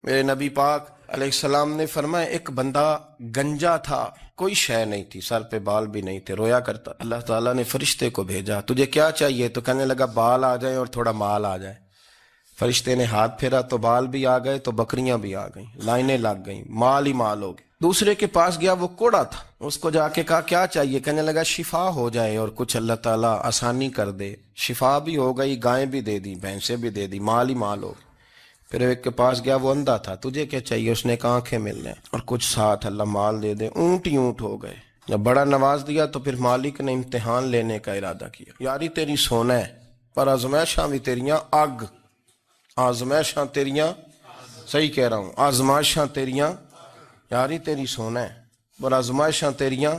میرے نبی پاک علیہ السلام نے فرمایا ایک بندہ گنجا تھا، کوئی شے نہیں تھی، سر پہ بال بھی نہیں تھے، رویا کرتا۔ اللہ تعالیٰ نے فرشتے کو بھیجا، تجھے کیا چاہیے؟ تو کہنے لگا بال آ جائیں اور تھوڑا مال آ جائے۔ فرشتے نے ہاتھ پھیرا تو بال بھی آ گئے تو بکریاں بھی آ گئیں، لائنیں لگ گئیں، مال ہی مال ہو گئے۔ دوسرے کے پاس گیا، وہ کوڑا تھا، اس کو جا کے کہا کیا چاہیے؟ کہنے لگا شفا ہو جائے اور کچھ اللہ تعالیٰ آسانی کر دے۔ شفا بھی ہو گئی، گائیں بھی دے دی، بھینسیں بھی دے دی، مال ہی مال ہو گئے۔ پھر ایک کے پاس گیا، وہ اندھا تھا، تجھے کیا چاہیے؟ اس نے کہا آنکھیں مل جائیں اور کچھ ساتھ اللہ مال دے دے۔ اونٹ ہی اونٹ ہو گئے۔ جب بڑا نواز دیا تو پھر مالک نے امتحان لینے کا ارادہ کیا، یاری تیری سونا ہے پر آزمائشاں بھی تیریاں اگ، آزمائشاں تیریاں، صحیح کہہ رہا ہوں، آزمائشاں تیریاں، یاری تیری سونا ہے پر آزمائشاں تیریاں،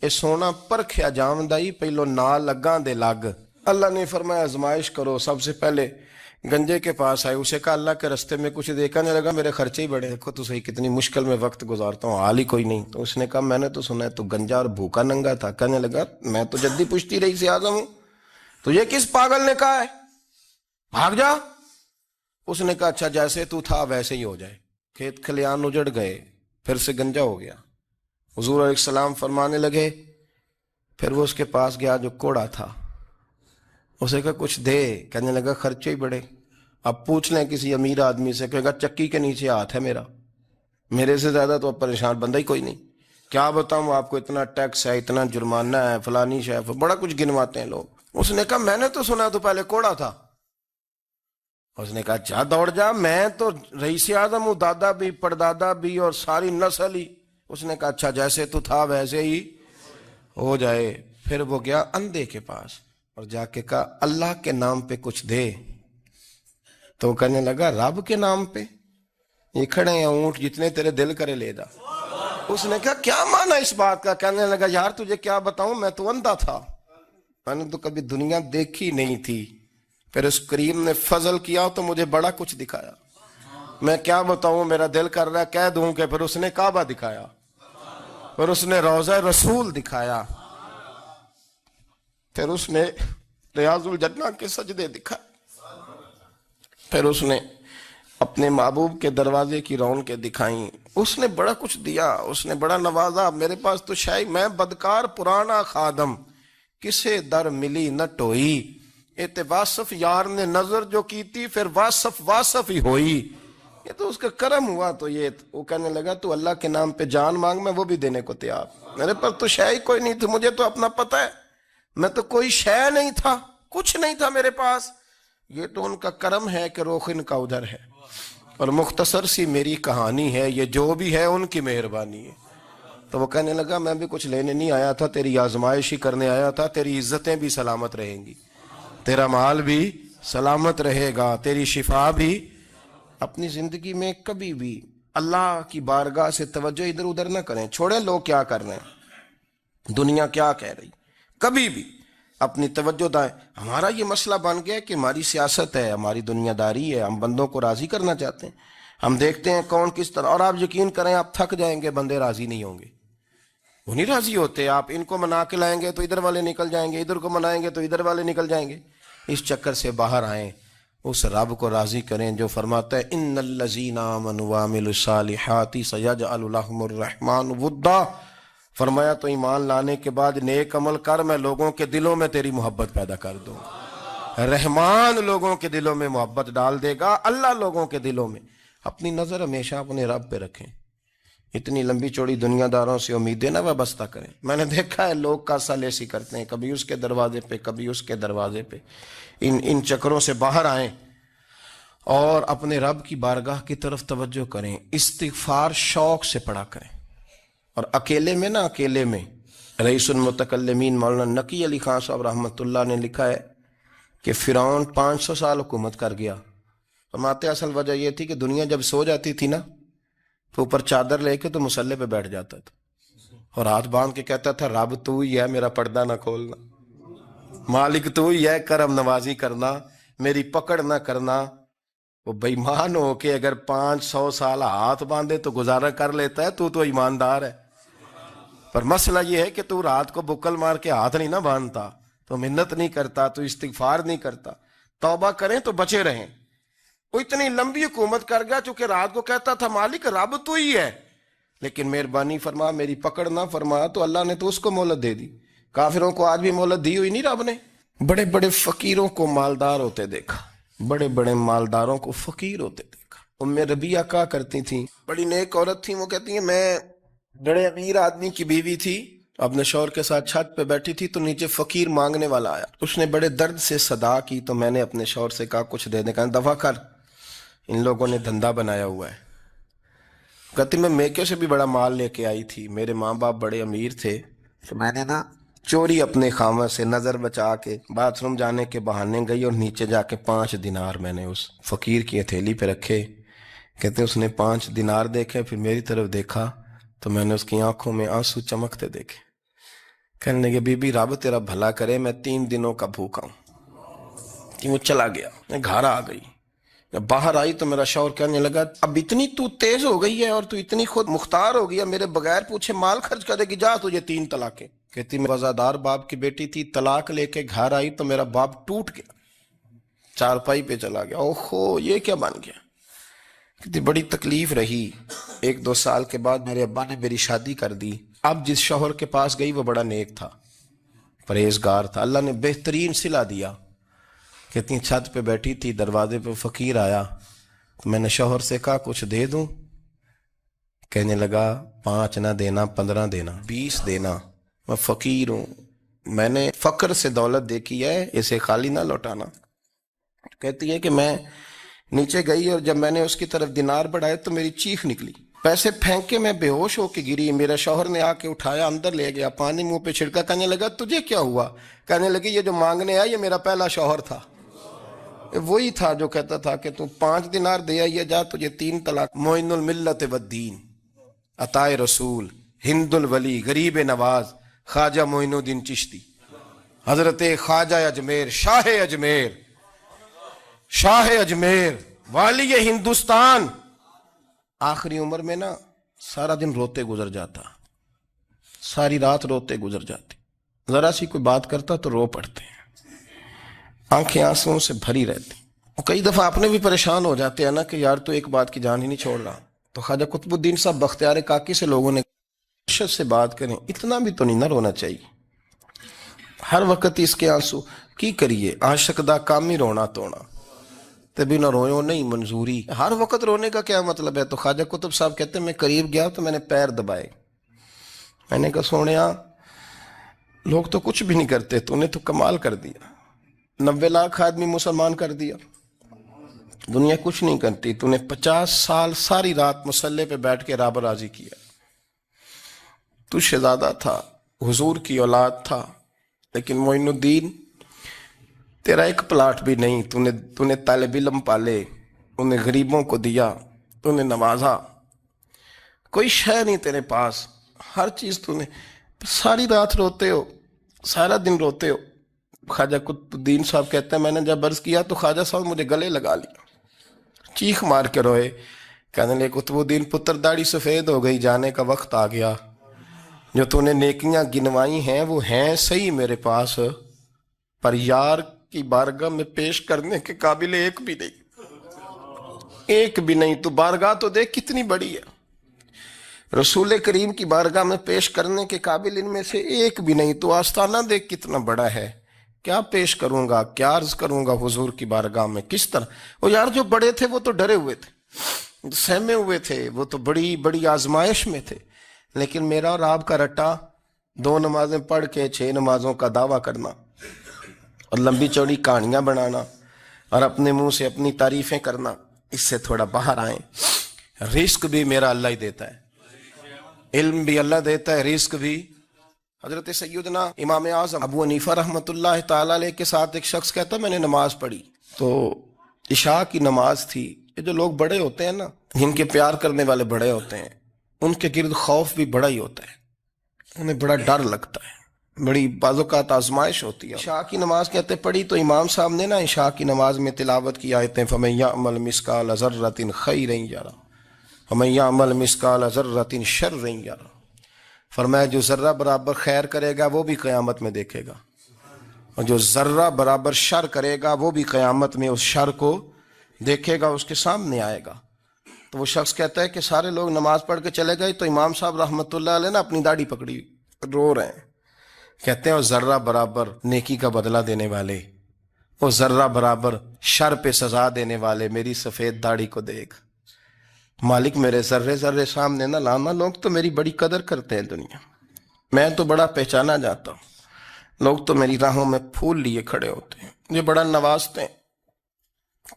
اے سونا پرکھیا جامدائی پہلو نال لگاں دے لگ۔ اللہ نے فرمایا آزمائش کرو۔ سب سے پہلے گنجے کے پاس آئے، اسے کہا اللہ کے رستے میں کچھ دیکھا نہیں لگا، میرے خرچے ہی بڑے، دیکھو تو صحیح کتنی مشکل میں وقت گزارتا ہوں، حال ہی کوئی نہیں۔ تو اس نے کہا میں نے تو سنا ہے تو گنجا اور بھوکا ننگا تھا۔ کہنے لگا میں تو جدی پشتی رئیس اعظم ہوں، تجھے کس پاگل نے کہا ہے؟ بھاگ جا۔ اس نے کہا اچھا جیسے تو تھا ویسے ہی ہو جائے۔ کھیت کھلیان اجڑ گئے، پھر سے گنجا ہو گیا۔ حضور علیہ السلام فرمانے لگے، پھر وہ اس کے پاس گیا جو کوڑا تھا، اسے کہا کچھ دے۔ کہنے لگا خرچے ہی بڑے، اب پوچھ لیں کسی امیر آدمی سے، کہے گا چکی کے نیچے ہاتھ ہے میرا، میرے سے زیادہ تو اب پریشان بندہ ہی کوئی نہیں، کیا بتاؤں آپ کو، اتنا ٹیکس ہے، اتنا جرمانہ ہے، فلانی شے، بڑا کچھ گنواتے ہیں لوگ۔ اس نے کہا میں نے تو سنا تو پہلے کوڑا تھا۔ اس نے کہا جا دوڑ جا، میں تو رئیس اعظم ہوں، دادا بھی پردادا بھی اور ساری نسل ہی۔ اس نے کہا اچھا جیسے تو تھا ویسے ہی ہو جائے۔ پھر وہ گیا اندھے کے پاس اور جا کے کہا اللہ کے نام پہ کچھ دے۔ تو کہنے لگا رب کے نام پہ؟ یہ کھڑے ہیں اونٹ، جتنے تیرے دل کرے لے جا۔ اس نے کہا کیا معنی اس بات کا؟ کہنے لگا یار تجھے کیا بتاؤں، میں تو اندھا تھا، میں نے تو کبھی دنیا دیکھی نہیں تھی، پھر اس کریم نے فضل کیا تو مجھے بڑا کچھ دکھایا، میں کیا بتاؤں، میرا دل کر رہا ہے کہہ دوں کہ پھر اس نے کعبہ دکھایا، پھر اس نے روضہ رسول دکھایا، پھر اس نے ریاض الجنہ کے سجدے دکھائے، پھر اس نے اپنے محبوب کے دروازے کی رونقیں دکھائیں۔ اس نے بڑا کچھ دیا، اس نے بڑا نوازا۔ میرے پاس تو شاید میں بدکار پرانا خادم، کسے در ملی نہ ٹوئی، اے واصف یار نے نظر جو کی تھی پھر واصف ہی ہوئی۔ یہ تو اس کا کرم ہوا۔ تو یہ وہ کہنے لگا تو اللہ کے نام پہ جان مانگ، میں وہ بھی دینے کو تیار، میرے پاس تو شے ہی کوئی نہیں تھی، مجھے تو اپنا پتہ ہے، میں تو کوئی شے نہیں تھا، کچھ نہیں تھا میرے پاس، یہ تو ان کا کرم ہے کہ رخ ان کا ادھر ہے، اور مختصر سی میری کہانی ہے، یہ جو بھی ہے ان کی مہربانی ہے۔ تو وہ کہنے لگا میں بھی کچھ لینے نہیں آیا تھا، تیری آزمائش ہی کرنے آیا تھا، تیری عزتیں بھی سلامت رہیں گی، تیرا مال بھی سلامت رہے گا، تیری شفا بھی۔ اپنی زندگی میں کبھی بھی اللہ کی بارگاہ سے توجہ ادھر ادھر نہ کریں، چھوڑیں لوگ کیا کر رہے ہیں، دنیا کیا کہہ رہی، کبھی بھی اپنی توجہ دائیں۔ ہمارا یہ مسئلہ بن گیا کہ ہماری سیاست ہے، ہماری دنیا داری ہے، ہم بندوں کو راضی کرنا چاہتے ہیں، ہم دیکھتے ہیں کون کس طرح، اور آپ یقین کریں آپ تھک جائیں گے، بندے راضی نہیں ہوں گے، وہ نہیں راضی ہوتے۔ آپ ان کو منا کے لائیں گے تو ادھر والے نکل جائیں گے، ادھر کو منائیں گے تو ادھر والے نکل جائیں گے۔ اس چکر سے باہر آئیں، اس رب کو راضی کریں جو فرماتا ہے ان الذین آمنوا وعملوا الصالحات سیجعل لهم الرحمن ودا۔ فرمایا تو ایمان لانے کے بعد نیک عمل کر، میں لوگوں کے دلوں میں تیری محبت پیدا کر دوں گا۔ رحمان لوگوں کے دلوں میں محبت ڈال دے گا، اللہ لوگوں کے دلوں میں۔ اپنی نظر ہمیشہ اپنے رب پہ رکھیں، اتنی لمبی چوڑی دنیا داروں سے امیدیں نہ وابستہ کریں۔ میں نے دیکھا ہے لوگ کاسا لیسی کرتے ہیں، کبھی اس کے دروازے پہ کبھی اس کے دروازے پہ۔ ان چکروں سے باہر آئیں اور اپنے رب کی بارگاہ کی طرف توجہ کریں، استغفار شوق سے پڑھا کریں، اور اکیلے میں نہ، اکیلے میں۔ رئیس المتکلمین مولانا نقی علی خان صاحب رحمۃ اللہ نے لکھا ہے کہ فرعون 500 سال حکومت کر گیا، فرماتے اصل وجہ یہ تھی کہ دنیا جب سو جاتی تھی نا تو اوپر چادر لے کے تو مسلح پہ بیٹھ جاتا تھا اور ہاتھ باندھ کے کہتا تھا رب تو ہی ہے، میرا پردہ نہ کھولنا، مالک تو ہی ہے، کرم نوازی کرنا، میری پکڑ نہ کرنا۔ وہ بے ایمان ہو کے اگر 500 سال ہاتھ باندھے تو گزارا کر لیتا ہے، تو ایماندار ہے، پر مسئلہ یہ ہے کہ تو رات کو بکل مار کے ہاتھ نہیں نہ باندھتا، تو منت نہیں کرتا، تو استغفار نہیں کرتا۔ توبہ کریں تو بچے رہیں، وہ اتنی لمبی حکومت کر گیا چونکہ رات کو کہتا تھا مالک رب تو ہی ہے، لیکن مہربانی فرما میری پکڑ نہ فرما تو اللہ نے تو اس کو مہلت دے دی۔ کافروں کو آج بھی مہلت دی ہوئی نہیں رب نے۔ بڑے بڑے فقیروں کو مالدار ہوتے دیکھا، بڑے بڑے مالداروں کو فقیر ہوتے دیکھا۔ ام ربیعہ کہا کرتی تھیں، بڑی نیک عورت تھی، وہ کہتی ہیں میں بڑے امیر آدمی کی بیوی تھی، اپنے شوہر کے ساتھ چھت پہ بیٹھی تھی تو نیچے فقیر مانگنے والا آیا، اس نے بڑے درد سے صدا کی تو میں نے اپنے شوہر سے کہا کچھ دے دیں، کہا دفع کر، ان لوگوں نے دھندا بنایا ہوا ہے۔ کہتی میں میکے سے بھی بڑا مال لے کے آئی تھی، میرے ماں باپ بڑے امیر تھے تو میں نے چوری اپنے خامہ سے نظر بچا کے باتھ روم جانے کے بہانے گئی اور نیچے جا کے 5 دینار میں نے اس فقیر کی ہتھیلی پہ رکھے۔ کہتے اس نے 5 دینار دیکھے، پھر میری طرف دیکھا تو میں نے اس کی آنکھوں میں آنسو چمکتے دیکھے۔ کہنے لگے بی بی رب تیرا بھلا کرے، میں 3 دنوں کا بھوکا ہوں۔ کہ وہ چلا گیا، میں گھر آ گئی، جب باہر آئی تو میرا شوہر کہنے لگا اب اتنی تو تیز ہو گئی ہے اور تو اتنی خود مختار ہو گئی ہے، میرے بغیر پوچھے مال خرچ کرے گی، جا تجھے 3 طلاقیں۔ کہتی میں وزادار باپ کی بیٹی تھی، طلاق لے کے گھر آئی تو میرا باپ ٹوٹ گیا، چارپائی پہ چلا گیا، اوہو یہ کیا بن گیا۔ کہتی بڑی تکلیف رہی، 1-2 سال کے بعد میرے ابا نے میری شادی کر دی۔ اب جس شوہر کے پاس گئی وہ بڑا نیک تھا، پرہیزگار تھا، اللہ نے بہترین صلہ دیا۔ کہتی چھت پہ بیٹھی تھی، دروازے پہ فقیر آیا تو میں نے شوہر سے کہا کچھ دے دوں، کہنے لگا 5 نہ دینا، 15 دینا، 20 دینا، میں فقیر ہوں، میں نے فقر سے دولت دیکھی ہے، اسے خالی نہ لوٹانا۔ کہتی ہے کہ میں نیچے گئی اور جب میں نے اس کی طرف دینار بڑھائے تو میری چیخ نکلی، پیسے پھینک کے میں بے ہوش ہو کے گری، میرا شوہر نے آ کے اٹھایا، اندر لے گیا، پانی منہ پہ چھڑکا، کہنے لگا تجھے کیا ہوا؟ کہنے لگی یہ جو مانگنے آیا یہ میرا پہلا شوہر تھا، وہی تھا جو کہتا تھا کہ تو 5 دینار دے آئیے جا تجھے 3 طلاق۔ معین الملت والدین، عطائے رسول، ہند الولی، غریب نواز، خواجہ معین الدین چشتی، حضرت خواجہ اجمیر، شاہ اجمیر، شاہ اجمیر، والی ہندوستان۔ آخری عمر میں سارا دن روتے گزر جاتا، ساری رات روتے گزر جاتی، ذرا سی کوئی بات کرتا تو رو پڑتے ہیں، آنکھیں آنسوں سے بھری رہتی۔ کئی دفعہ اپنے بھی پریشان ہو جاتے ہیں کہ یار تو ایک بات کی جان ہی نہیں چھوڑ رہا۔ تو خواجہ قطب الدین صاحب بختیار کاکی سے لوگوں نے شدت سے بات کریں، اتنا بھی تو نہیں نہ رونا چاہیے، ہر وقت اس کے آنسو کی کریے، عاشق دا کام ہی رونا توڑا، تبھی نہ روئے نہیں منظوری۔ ہر وقت رونے کا کیا مطلب ہے؟ تو خواجہ قطب صاحب کہتے ہیں میں قریب گیا تو میں نے پیر دبائے، میں نے کہا سونیا لوگ تو کچھ بھی نہیں کرتے، تو نے تو کمال کر دیا، 90 لاکھ آدمی مسلمان کر دیا، دنیا کچھ نہیں کرتی، تو نے 50 سال ساری رات مصلے پہ بیٹھ کے رب راضی کیا، تو شہزادہ تھا، حضور کی اولاد تھا، لیکن معین الدین تیرا ایک پلاٹ بھی نہیں، تو نے طالب علم پالے، انہیں غریبوں کو دیا، تو نے نوازا، کوئی شے نہیں تیرے پاس، ہر چیز تو نے، ساری رات روتے ہو، سارا دن روتے ہو۔ خواجہ قطب الدین صاحب کہتے ہیں میں نے جب عرض کیا تو خواجہ صاحب مجھے گلے لگا لیا، چیخ مار کے روئے، کہنے لگے قطب الدین پتر داڑھی سفید ہو گئی، جانے کا وقت آ گیا، جو تو نے نیکیاں گنوائی ہیں وہ ہیں صحیح میرے پاس، پر یار کی بارگاہ میں پیش کرنے کے قابل ایک بھی نہیں، ایک بھی نہیں۔ تو بارگاہ تو دیکھ کتنی بڑی ہے، رسول کریم کی بارگاہ میں پیش کرنے کے قابل ان میں سے ایک بھی نہیں، تو آستانہ دیکھ کتنا بڑا ہے، کیا پیش کروں گا، کیا عرض کروں گا حضور کی بارگاہ میں، کس طرح۔ وہ یار جو بڑے تھے وہ تو ڈرے ہوئے تھے، سہمے ہوئے تھے، وہ تو بڑی بڑی آزمائش میں تھے، لیکن میرا اور آپ کا رٹا 2 نمازیں پڑھ کے 6 نمازوں کا دعویٰ کرنا اور لمبی چوڑی کہانیاں بنانا اور اپنے منہ سے اپنی تعریفیں کرنا، اس سے تھوڑا باہر آئیں۔ رزق بھی میرا اللہ ہی دیتا ہے، علم بھی اللہ دیتا ہے، رزق بھی۔ حضرت سیدنا امام اعظم ابو حنیفہ رحمۃ اللہ تعالی علیہ کے ساتھ ایک شخص کہتا میں نے نماز پڑھی تو عشاء کی نماز تھی، یہ جو لوگ بڑے ہوتے ہیں جن کے پیار کرنے والے بڑے ہوتے ہیں، ان کے گرد خوف بھی بڑا ہی ہوتا ہے، انہیں بڑا ڈر لگتا ہے، بڑی بعض اوقات آزمائش ہوتی ہے۔ عشاء کی نماز کہتے پڑھی تو امام صاحب نے عشاء کی نماز میں تلاوت کی آیتیں فَمَن يَعْمَلْ مِثْقَالَ ذَرَّةٍ خَيْرًا يَرَهُ وَمَن يَعْمَلْ مِثْقَالَ ذَرَّةٍ شَرًّا يَرَهُ، فرمایا جو ذرہ برابر خیر کرے گا وہ بھی قیامت میں دیکھے گا، اور جو ذرہ برابر شر کرے گا وہ بھی قیامت میں اس شر کو دیکھے گا اس کے سامنے آئے گا۔ تو وہ شخص کہتا ہے کہ سارے لوگ نماز پڑھ کے چلے گئے تو امام صاحب رحمۃ اللہ علیہ نے اپنی داڑھی پکڑی رو رہے ہیں، کہتے ہیں وہ ذرہ برابر نیکی کا بدلہ دینے والے، وہ ذرہ برابر شر پہ سزا دینے والے میری سفید داڑھی کو دیکھ مالک، میرے ذرے ذرے سامنے نہ لانا، لوگ تو میری بڑی قدر کرتے ہیں دنیا، میں تو بڑا پہچانا جاتا ہوں، لوگ تو میری راہوں میں پھول لیے کھڑے ہوتے ہیں، مجھے بڑا نوازتے ہیں،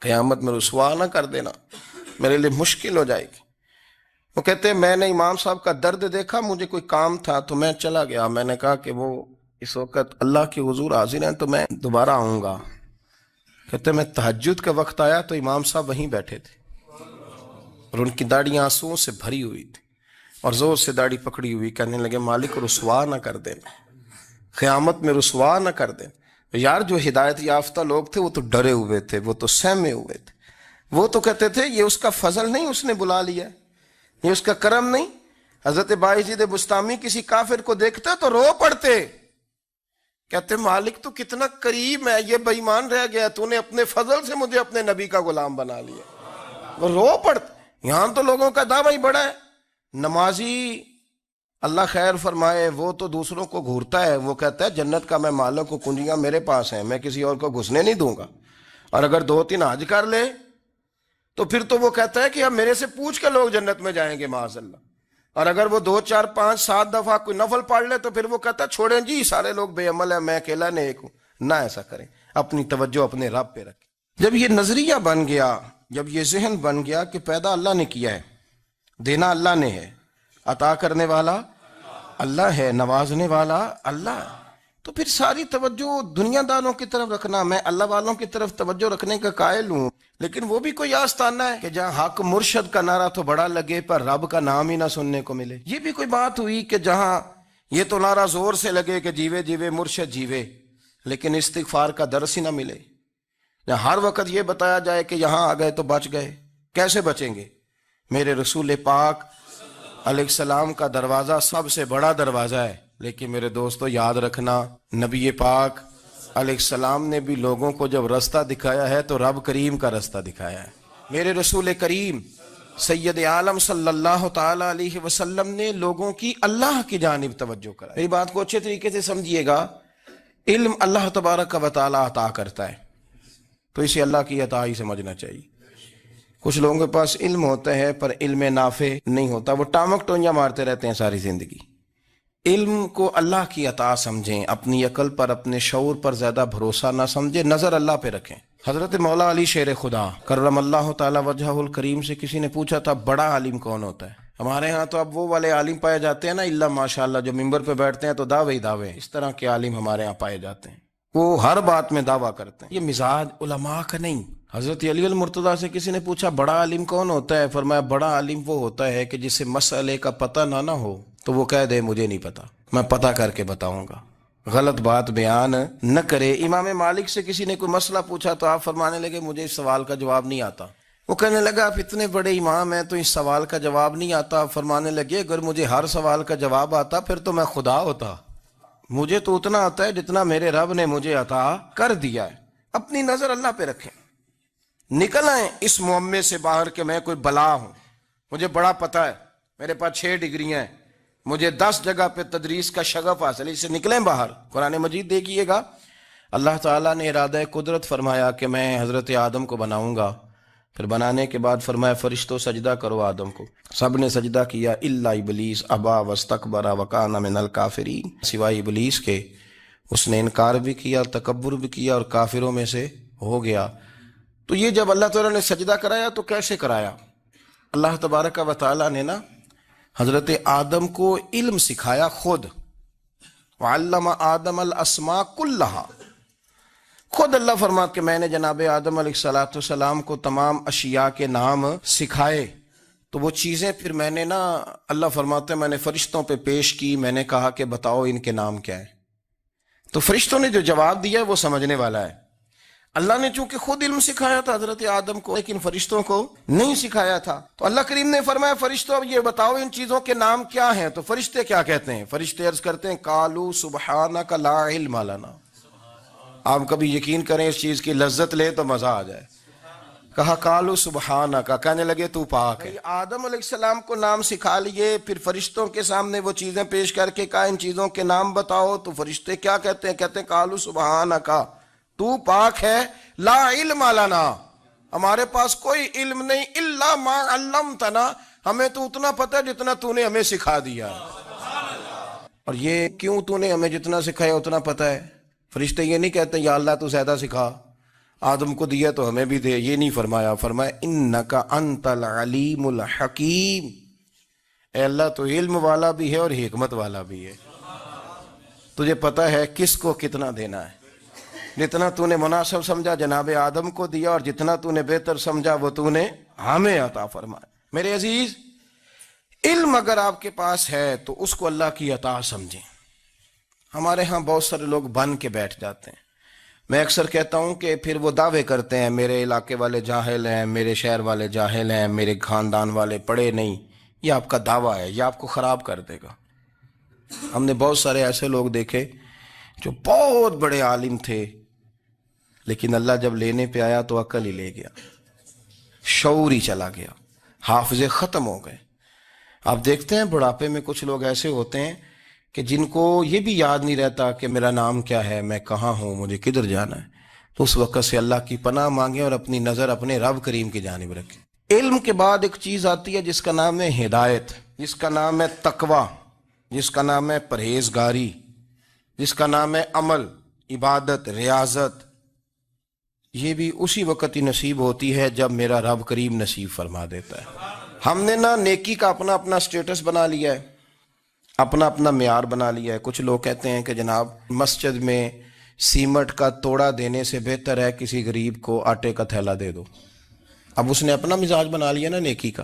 قیامت میں رسوا نہ کر دینا، میرے لیے مشکل ہو جائے گی۔ وہ کہتے ہیں میں نے امام صاحب کا درد دیکھا، مجھے کوئی کام تھا تو میں چلا گیا، میں نے کہا کہ وہ اس وقت اللہ کے حضور حاضر ہیں تو میں دوبارہ آؤں گا۔ کہتے ہیں میں تہجد کا وقت آیا تو امام صاحب وہیں بیٹھے تھے اور ان کی داڑھی آنسوؤں سے بھری ہوئی تھی اور زور سے داڑھی پکڑی ہوئی، کہنے لگے مالک رسوا نہ کر دینا، قیامت میں رسوا نہ کر دینا۔ یار جو ہدایت یافتہ لوگ تھے وہ تو ڈرے ہوئے تھے، وہ تو سہمے ہوئے تھے، وہ تو کہتے تھے یہ اس کا فضل نہیں، اس نے بلا لیا، یہ اس کا کرم نہیں۔ حضرت باعزید بستامی کسی کافر کو دیکھتا تو رو پڑتے، کہتے مالک تو کتنا کریم ہے، یہ بے ایمان رہ گیا، تو نے اپنے فضل سے مجھے اپنے نبی کا غلام بنا لیا۔ وہ رو پڑتے۔ یہاں تو لوگوں کا دعویٰ ہی بڑا ہے، نمازی اللہ خیر فرمائے وہ تو دوسروں کو گھورتا ہے، وہ کہتا ہے جنت کا میں مالک کو کنجیاں میرے پاس ہیں، میں کسی اور کو گھسنے نہیں دوں گا، اور اگر 2-3 حج کر لے تو پھر تو وہ کہتا ہے کہ اب میرے سے پوچھ کے لوگ جنت میں جائیں گے معاذ اللہ، اور اگر وہ 2 4 5 7 دفعہ کوئی نفل پڑھ لے تو پھر وہ کہتا ہے چھوڑیں جی سارے لوگ بے عمل ہیں، میں اکیلا نیک ہوں۔ نہ ایسا کریں، اپنی توجہ اپنے رب پہ رکھیں۔ جب یہ نظریہ بن گیا، جب یہ ذہن بن گیا کہ پیدا اللہ نے کیا ہے، دینا اللہ نے ہے، عطا کرنے والا اللہ ہے، نوازنے والا اللہ ہے، تو پھر ساری توجہ دنیا داروں کی طرف رکھنا، میں اللہ والوں کی طرف توجہ رکھنے کا قائل ہوں، لیکن وہ بھی کوئی آستانہ ہے کہ جہاں حق مرشد کا نعرہ تو بڑا لگے پر رب کا نام ہی نہ سننے کو ملے۔ یہ بھی کوئی بات ہوئی کہ جہاں یہ تو نعرہ زور سے لگے کہ جیوے جیوے مرشد جیوے، لیکن استغفار کا درس ہی نہ ملے، ہر وقت یہ بتایا جائے کہ یہاں آ گئے تو بچ گئے، کیسے بچیں گے؟ میرے رسول پاک علیہ السلام کا دروازہ سب سے بڑا دروازہ ہے، لیکن میرے دوستو یاد رکھنا نبی پاک علیہ السلام نے بھی لوگوں کو جب رستہ دکھایا ہے تو رب کریم کا رستہ دکھایا ہے۔ میرے رسول کریم سید عالم صلی اللہ تعالی علیہ وسلم نے لوگوں کی اللہ کی جانب توجہ کرا۔ میری بات کو اچھے طریقے سے سمجھیے گا، علم اللہ تبارک و تعالی عطا کرتا ہے تو اسے اللہ کی عطا ہی سمجھنا چاہیے۔ کچھ لوگوں کے پاس علم ہوتا ہے پر علم نافع نہیں ہوتا، وہ ٹامک ٹونیاں مارتے رہتے ہیں ساری زندگی۔ علم کو اللہ کی عطا سمجھیں، اپنی عقل پر اپنے شعور پر زیادہ بھروسہ نہ سمجھیں، نظر اللہ پہ رکھیں۔ حضرت مولا علی شیر خدا کرم اللہ تعالی وجہہ الکریم سے کسی نے پوچھا تھا بڑا عالم کون ہوتا ہے؟ ہمارے ہاں تو اب وہ والے عالم پائے جاتے ہیں نا اللہ ماشاءاللہ، جو ممبر پہ بیٹھتے ہیں تو دعوے ہی دعوے، اس طرح کے عالم ہمارے ہاں پائے جاتے ہیں، وہ ہر بات میں دعویٰ کرتے ہیں۔ یہ مزاج علماء کا نہیں۔ حضرت علی المرتضیٰ سے کسی نے پوچھا بڑا عالم کون ہوتا ہے؟ فرمایا بڑا عالم وہ ہوتا ہے کہ جسے مسئلے کا پتہ نہ ہو تو وہ کہہ دے مجھے نہیں پتا، میں پتہ کر کے بتاؤں گا، غلط بات بیان نہ کرے۔ امام مالک سے کسی نے کوئی مسئلہ پوچھا تو آپ فرمانے لگے مجھے اس سوال کا جواب نہیں آتا۔ وہ کہنے لگا آپ اتنے بڑے امام ہیں تو اس سوال کا جواب نہیں آتا؟ فرمانے لگے اگر مجھے ہر سوال کا جواب آتا پھر تو میں خدا ہوتا، مجھے تو اتنا آتا ہے جتنا میرے رب نے مجھے عطا کر دیا ہے۔ اپنی نظر اللہ پہ رکھیں، نکل آئیں اس معمے سے باہر کہ میں کوئی بلا ہوں، مجھے بڑا پتہ ہے، میرے پاس 6 ڈگریاں ہیں، مجھے 10 جگہ پہ تدریس کا شغف حاصل ہے، اس سے نکلیں باہر۔ قرآن مجید دیکھیے گا، اللہ تعالیٰ نے ارادہ قدرت فرمایا کہ میں حضرت آدم کو بناؤں گا، پھر بنانے کے بعد فرمایا فرشتوں سجدہ کرو آدم کو، سب نے سجدہ کیا الا ابلیس ابا واستکبر وکان من الکافرین، سوائے ابلیس کے، اس نے انکار بھی کیا، تکبر بھی کیا اور کافروں میں سے ہو گیا۔ تو یہ جب اللہ تعالیٰ نے سجدہ کرایا تو کیسے کرایا؟ اللہ تبارک و تعالیٰ نے نا حضرت آدم کو علم سکھایا خود، وعلم آدم الاسماء کلہا، خود اللہ فرماتا کہ میں نے جناب آدم علیہ السلام کو تمام اشیاء کے نام سکھائے، تو وہ چیزیں پھر میں نے نا اللہ فرماتے میں نے فرشتوں پہ پیش کی، میں نے کہا کہ بتاؤ ان کے نام کیا ہے، تو فرشتوں نے جو جواب دیا وہ سمجھنے والا ہے۔ اللہ نے چونکہ خود علم سکھایا تھا حضرت آدم کو لیکن فرشتوں کو نہیں سکھایا تھا، تو اللہ کریم نے فرمایا فرشتوں اب یہ بتاؤ ان چیزوں کے نام کیا ہیں، تو فرشتے کیا کہتے ہیں؟ فرشتے عرض کرتے ہیں قالوا سبحانک لا علم لنا۔ آپ کبھی یقین کریں اس چیز کی لذت لیں تو مزہ آ جائے، کہا قالوا سبحانک، کہنے لگے تو پاک ہے۔ آدم علیہ السلام کو نام سکھا لیے، پھر فرشتوں کے سامنے وہ چیزیں پیش کر کے کہا ان چیزوں کے نام بتاؤ، تو فرشتے کیا کہتے ہیں؟ کہتے ہیں قالوا سبحانک، تو پاک ہے، لا علم لنا، ہمارے پاس کوئی علم نہیں، الا ما علمتنا، ہمیں تو اتنا پتہ ہے جتنا تو نے ہمیں سکھا دیا۔ اور یہ کیوں تو نے ہمیں جتنا سکھایا اتنا پتہ ہے؟ فرشتے یہ نہیں کہتے یا اللہ تو زیادہ سکھا، آدم کو دیا تو ہمیں بھی دے، یہ نہیں فرمایا، فرمایا انک انت العلیم الحکیم، اے اللہ تو علم والا بھی ہے اور حکمت والا بھی ہے، تجھے پتہ ہے کس کو کتنا دینا ہے، جتنا تو نے مناسب سمجھا جناب آدم کو دیا، اور جتنا تو نے بہتر سمجھا وہ تو نے ہمیں عطا فرمایا۔ میرے عزیز، علم اگر آپ کے پاس ہے تو اس کو اللہ کی عطا سمجھیں۔ ہمارے ہاں بہت سارے لوگ بن کے بیٹھ جاتے ہیں، میں اکثر کہتا ہوں کہ پھر وہ دعوے کرتے ہیں میرے علاقے والے جاہل ہیں، میرے شہر والے جاہل ہیں، میرے خاندان والے پڑھے نہیں، یہ آپ کا دعویٰ ہے، یہ آپ کو خراب کر دے گا۔ ہم نے بہت سارے ایسے لوگ دیکھے جو بہت بڑے عالم تھے، لیکن اللہ جب لینے پہ آیا تو عقل ہی لے گیا، شعور ہی چلا گیا، حافظے ختم ہو گئے۔ آپ دیکھتے ہیں بڑھاپے میں کچھ لوگ ایسے ہوتے ہیں کہ جن کو یہ بھی یاد نہیں رہتا کہ میرا نام کیا ہے، میں کہاں ہوں، مجھے کدھر جانا ہے، تو اس وقت سے اللہ کی پناہ مانگیں اور اپنی نظر اپنے رب کریم کی جانب رکھیں۔ علم کے بعد ایک چیز آتی ہے جس کا نام ہے ہدایت، جس کا نام ہے تقوی، جس کا نام ہے پرہیزگاری، جس کا نام ہے عمل، عبادت، ریاضت۔ یہ بھی اسی وقت ہی نصیب ہوتی ہے جب میرا رب کریم نصیب فرما دیتا ہے۔ ہم نے نا نیکی کا اپنا اپنا سٹیٹس بنا لیا ہے، اپنا اپنا معیار بنا لیا ہے۔ کچھ لوگ کہتے ہیں کہ جناب مسجد میں سیمٹ کا توڑا دینے سے بہتر ہے کسی غریب کو آٹے کا تھیلا دے دو۔ اب اس نے اپنا مزاج بنا لیا نا نیکی کا،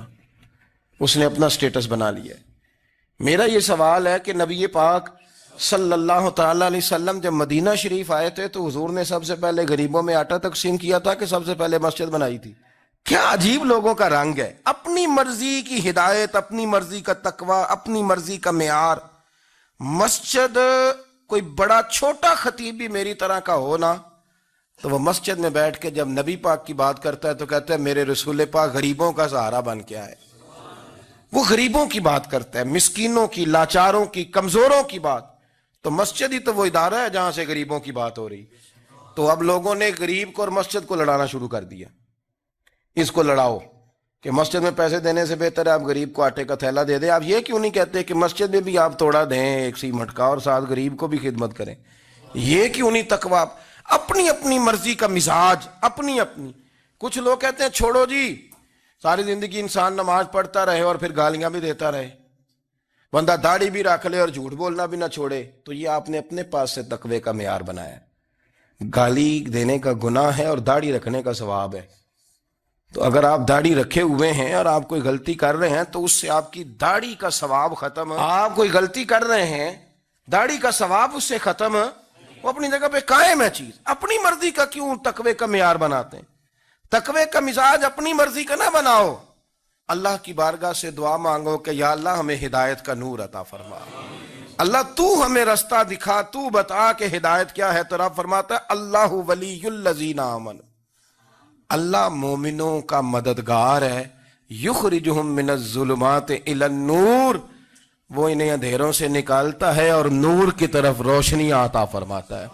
اس نے اپنا سٹیٹس بنا لیا ہے۔ میرا یہ سوال ہے کہ نبی پاک صلی اللہ تعالیٰ علیہ وسلم جب مدینہ شریف آئے تھے تو حضور نے سب سے پہلے غریبوں میں آٹا تقسیم کیا تھا کہ سب سے پہلے مسجد بنائی تھی؟ کیا عجیب لوگوں کا رنگ ہے، اپنی مرضی کی ہدایت، اپنی مرضی کا تقوی، اپنی مرضی کا معیار۔ مسجد کوئی بڑا چھوٹا خطیب بھی میری طرح کا ہو نا تو وہ مسجد میں بیٹھ کے جب نبی پاک کی بات کرتا ہے تو کہتا ہے میرے رسول پاک غریبوں کا سہارا بن کے آئے۔ وہ غریبوں کی بات کرتا ہے، مسکینوں کی، لاچاروں کی، کمزوروں کی بات۔ تو مسجد ہی تو وہ ادارہ ہے جہاں سے غریبوں کی بات ہو رہی۔ تو اب لوگوں نے غریب کو اور مسجد کو لڑانا شروع کر دیا، اس کو لڑاؤ کہ مسجد میں پیسے دینے سے بہتر ہے آپ غریب کو آٹے کا تھیلا دے دیں۔ آپ یہ کیوں نہیں کہتے کہ مسجد میں بھی آپ توڑا دیں ایک سیمٹ کا اور ساتھ غریب کو بھی خدمت کریں؟ یہ کیوں نہیں تقویٰ؟ اپنی اپنی مرضی کا مزاج، اپنی اپنی۔ کچھ لوگ کہتے ہیں چھوڑو جی، ساری زندگی انسان نماز پڑھتا رہے اور پھر گالیاں بھی دیتا رہے، بندہ داڑھی بھی رکھ لے اور جھوٹ بولنا بھی نہ چھوڑے، تو یہ آپ نے اپنے پاس سے تقوی کا معیار بنایا۔ گالی دینے کا گناہ ہے اور داڑھی رکھنے کا ثواب ہے۔ تو اگر آپ داڑھی رکھے ہوئے ہیں اور آپ کوئی غلطی کر رہے ہیں تو اس سے آپ کی داڑھی کا ثواب ختم ہے۔ آپ کوئی غلطی کر رہے ہیں، داڑھی کا ثواب اس سے ختم ہے، وہ اپنی جگہ پہ قائم ہے چیز۔ اپنی مرضی کا کیوں تقوی کا معیار بناتے ہیں؟ تقوی کا مزاج اپنی مرضی کا نہ بناؤ، اللہ کی بارگاہ سے دعا مانگو کہ یا اللہ ہمیں ہدایت کا نور عطا فرما، اللہ تو ہمیں رستہ دکھا، تو بتا کہ ہدایت کیا ہے۔ تو رب فرماتا ہے اللہ ولی الذین آمنوا، اللہ مومنوں کا مددگار ہے، یخرجہم من الظلمات الی النور، وہ انہیں اندھیروں سے نکالتا ہے اور نور کی طرف روشنی عطا فرماتا ہے۔